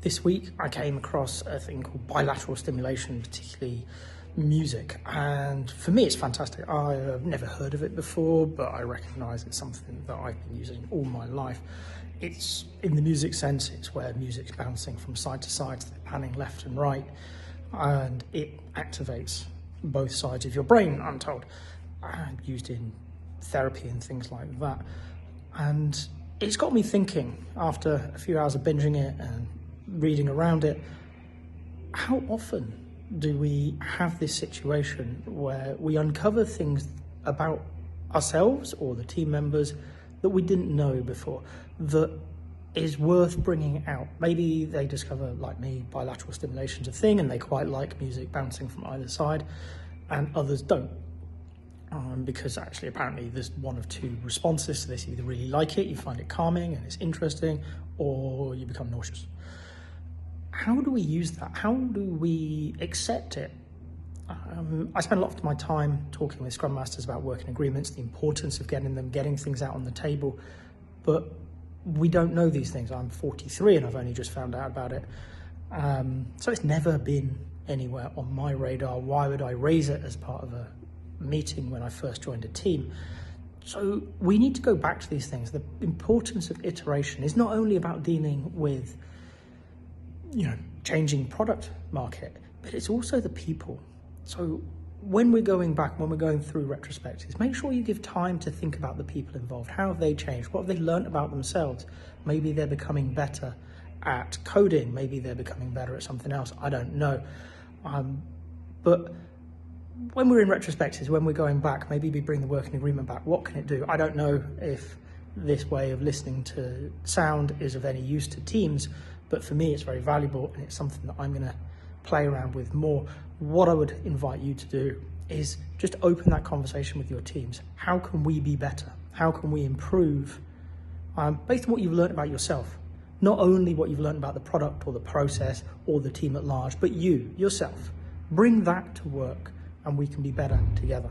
This week I came across a thing called bilateral stimulation, particularly music, and for me it's fantastic. I've never heard of it before, but I recognise it's something that I've been using all my life. It's in the music sense, it's where music's bouncing from side to side, so panning left and right, and it activates both sides of your brain, I'm told, and used in therapy and things like that. And it's got me thinking, after a few hours of binging it and reading around it, how often do we have this situation where we uncover things about ourselves or the team members that we didn't know before, that is worth bringing out? Maybe they discover, like me, bilateral stimulation's a thing and they quite like music bouncing from either side, and others don't. Because actually apparently there's one of two responses to this: you either really like it, you find it calming and it's interesting, or you become nauseous. How do we use that? How do we accept it? I spend a lot of my time talking with Scrum Masters about working agreements, the importance of getting things out on the table, but we don't know these things. I'm 43 and I've only just found out about it. So it's never been anywhere on my radar. Why would I raise it as part of a meeting when I first joined a team? So we need to go back to these things. The importance of iteration is not only about dealing with changing product market, but it's also the people. So when we're going back, when we're going through retrospectives, make sure you give time to think about the people involved. How have they changed? What have they learned about themselves? Maybe they're becoming better at coding. Maybe they're becoming better at something else. I don't know. But when we're in retrospectives, when we're going back, maybe we bring the working agreement back. What can it do? I don't know if this way of listening to sound is of any use to teams, but for me it's very valuable and it's something that I'm going to play around with more. What I would invite you to do is just open that conversation with your teams. How can we be better? How can we improve based on what you've learned about yourself? Not only what you've learned about the product or the process or the team at large, but you, yourself. Bring that to work and we can be better together.